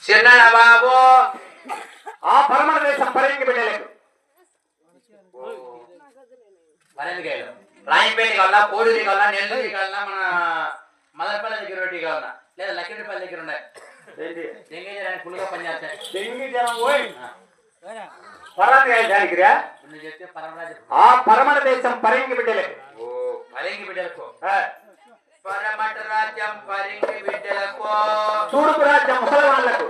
చిన్న బాబు ఆ పరమణ దేశం పరింగి బిడ్డలకు పరింగికాయలు రాయపేట కావాలా కోడూరి కావాలా నెల్లూరి కావాలా మన మదనపల్లి దగ్గర ఒకటి కావాలా లేదా లక్కిరెడ్డిపల్లి దగ్గర ఉన్నాయి దెంగేజరానికి ఫుల్గా పనిచేస్తాయి పరానికి చెప్తే పరమరాజు ఆ పరమణ దేశం పరింగి బిడ్డలకు పరింగి బిడ్డలకు పరమట రాజ్యం పరింగి బిడ్డలకు తూర్పు రాజ్యం ముసలవాళ్లకు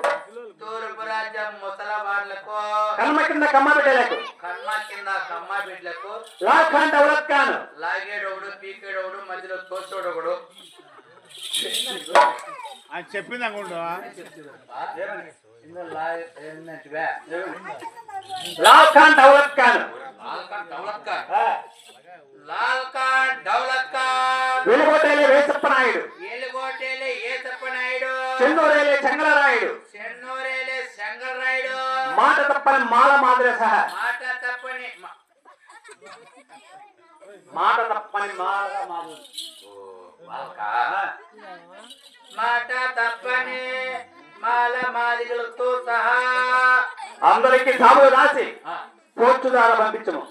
తూర్పు రాజ్యం ముసలవాళ్లకు కన్మ కింద కమ్మ బిడ్డలకు కన్మ కింద కమ్మ బిడ్డలకు లాఖాన్ డౌలత్ ఖాన్ లాగేడోడు పీకేడోడు మధ్యలో తోచోడొకడు అని చెప్పింది అనుకుంటా లాఖాన్ డౌలత్ ఖాన్ లాల్ ఖాన్ దౌలత్ ఖాన్ వెలుగోటేలే వేసప్ప నాయుడు ఏలుగోటేలే ఏసప్ప నాయుడు చెన్నూరేలే చెంగలరాయుడు చెన్నూరేలే శంకరరాయుడు మాట తప్పని మాల మాదిరి సహా మాట తప్పని మాట తప్పని మాల మాదిరి మాట తప్పని మాల మాదిగలతో సహా అందరికి సాములు రాసి పోర్చుదార పంపించము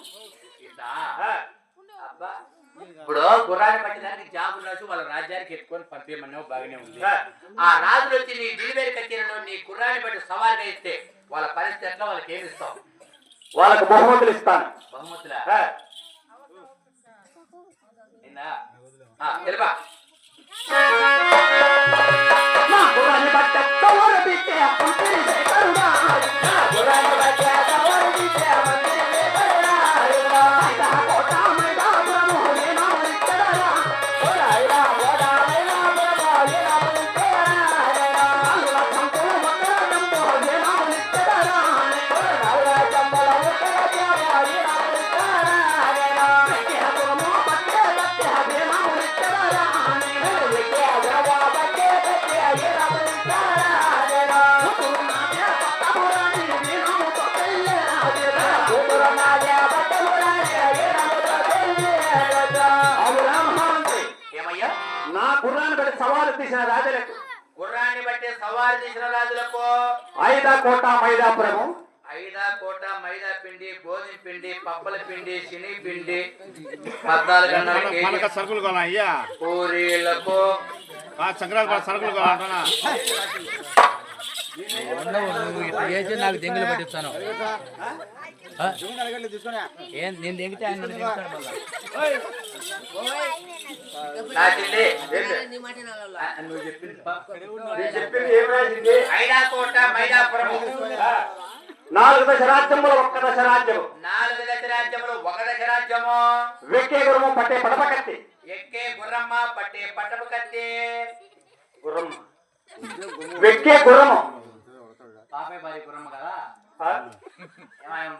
ఇప్పుడు గుర్రాన్ని పట్టడానికి జాబులు రాసి వాళ్ళ రాజ్యానికి ఎత్తుకొని పంపించమన్నావు బాగానే ఉంది ఆ రాజులు వచ్చి నీ డిలివరీ కచేరీలో నీ గుర్రాన్ని బట్టి సవాలుగా ఇస్తే వాళ్ళ పరిస్థితి ఎట్లా వాళ్ళకి ఏమి ఇస్తావు వాళ్ళకు బహుమతులు ఇస్తాను బహుమతులా తెలుపా గుర్రాన్ని బట్టి సవాలు తీసిన రాజులకు ఐదాకోట మైదాపురము ఐదాకోట మైదా పిండి గోధుమ పిండి పప్పల పిండి శని పిండి 14 సరుకులు కొనా అయ్యా పూరీలకు సంక్రాంతి సరుకులు కొనా నాకు దెంగులు పట్టిస్తాను నేను దెంగితే ఐదాకోట మైదాపురము 4 దశ రాజ్యములు 1 దశ రాజ్యము 4 దశ రాజ్యములు 1 దశ రాజ్యము వెక్కే గుర్రము పట్టే పడప కత్తి ఎక్కే గుర్రమ్మ పట్టే పట్టపు కత్తి గుర్రం వెక్కే గుర్రము పాపే బారి గుర్రమ్మ కదా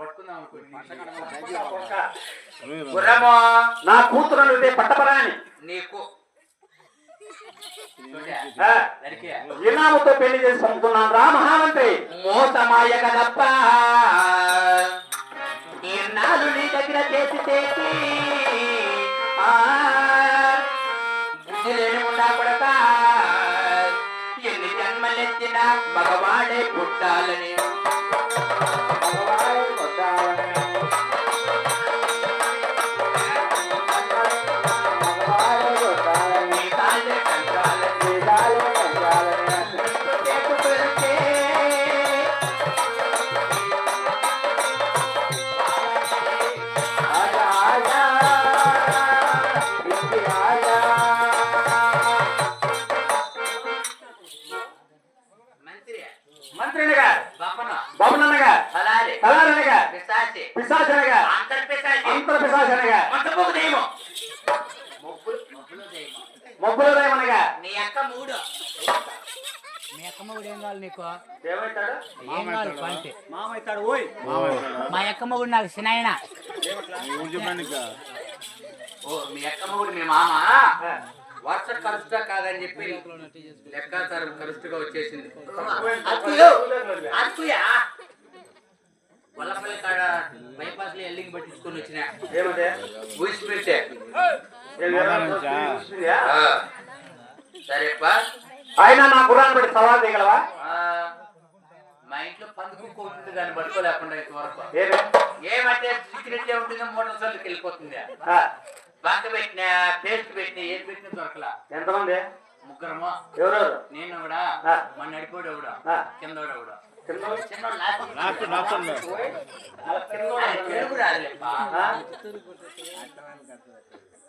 పట్టుకుందాం గుర్రము నా కూతురు పట్టపరాని నీకు ఇనాముతో పెళ్లి చేసి పంపుతున్నాను రా మహామంత్రి మోసమాయ కదప్ప ఇన్నాళ్ళు నీ దగ్గర చేసి చేసి బుద్ధి లేని ఉండా కొడక ఎన్ని జన్మలెత్తిన మగవాడే పుట్టాలని పిశాచనగా అంతర్పిశాచనగా మొబ్బుల దైవనగా నీ అక్క మూడు మీ అక్కమ్మగుడు ఏం కావాలి నీకు ఏమైతాడు ఏం కావాలి పంటే మామైతాడు ఓయ్ మా అక్కమ్మగుడు నాకు సినాయన ఓ మీ అక్కమ్మగుడు మీ మామ వర్ష కలుష్ట కాదని చెప్పి లెక్కాచారం కలుష్టుగా వచ్చేసింది వల్లపల్లి కాడ బైపాస్ లో ఎల్లింగ్ పట్టించుకొని వచ్చిన ఊసిపెట్టే సరేపా ఆయన నా గుర్రాన్ని బట్టి సవాల్ చేయగలవా మా ఇంట్లో పందుకు ఉంటుంది కానీ పట్టుకోలేకుండా ఇంతవరకు ఏమే ఏమంటే సీక్రెట్ ఉంటుందో మోటార్ సైకిల్కి వెళ్ళిపోతుంది ఆ, బంక పెట్టినా పేస్ట్ పెట్టినా ఏం పెట్టినా దొరకలా ఎంతమంది ముగ్గురమో ఎవరెవరు నేను కూడా ఆ. మన నడిపోడు ఎవడు ఆ. కిందోడు ఎవడు చిన్నోడు? చిన్నోడు లాస్ట్ డాక్టర్ తెలుగు రాదులేప్పా. ఆ?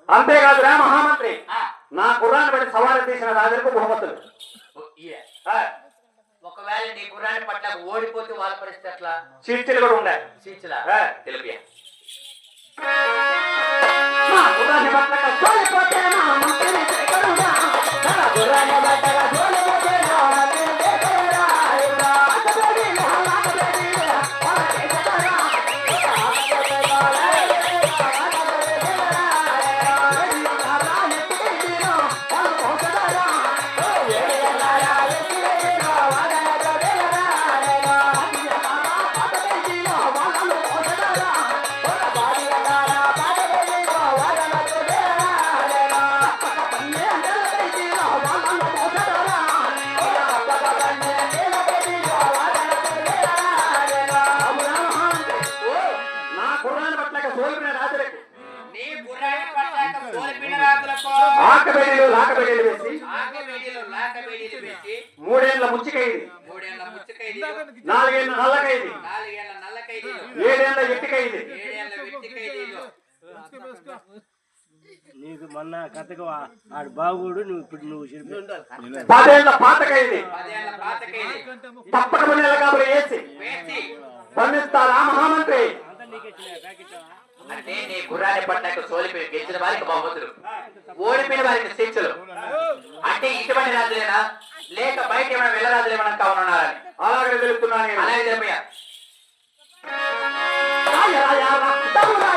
అంతేకాదురా మహామంత్రి ఆ, నా గుర్రాన్ని బట్టి సవాలు తీసిన రాజులకు బహుమతులు ఇయ్య. ఆ, ఒకవేళ నీ గుర్రాన్ని పట్ల ఓడిపోతే వాళ్ళ పరిస్థితి ఎట్లా చీర్చీలు కూడా ఉన్నాయి చీచలా ఆ. తెలిపియా నా గుర్రాన్ని పట్టక సోలిపోతే నా మంత్రిని శేఖరుడా. నా గుర్రాన్ని పట్టక సోలిపోతే నా మంత్రిని శేఖరుడా. ఆటబడిలో, ఆటబడిలో, ఆటబడిలో, నా గుర్రాన్ని పట్టక సోలిపోయిన రాజులకు నీ గుర్రాన్ని పట్టాక సోలిపిన రాజులకు ఆకబెడీలు లాకబెడీలు వేసి ఆకబేడీలు లాకబేడీలు పెట్టి 3 ఏళ్ల ముచ్చికైది 3 ఏళ్ల ముచ్చకైదీలు 4 ఏళ్ల నల్లకైది 4 ఏళ్ల నల్ల ఖైదీలు 7 ఏళ్ల ఎట్టికైది 7 ఏళ్ల వెట్టి ఖైదీలు నీకు మొన్న కథకు ఆడు బాగుడు నువ్వు ఇప్పుడు నువ్వు చెప్పి 10 ఏళ్ల పాతకైది 10 ఏళ్ల పాత ఖైదీ తప్పక 10 ఏళ్ల కాబట్టి వేసి వేసి బంధిస్తారా మహామంత్రి అంటే నీ గుర్రాన్ని పట్టాక సోలిపోయి గెలిచిన వారికి బహుమతులు ఓడిపోయిన వారికి శిక్షలు అంటే ఇటువంటి రాజులేనా లేక బయట ఏమైనా వెళ్ళరాజులు ఏమైనా కావాలన్నారని అలాగే తెలుపుతున్నాను నేను. అలాగే తెలిపయ్యా రాయ రాయ రక్తము రాయ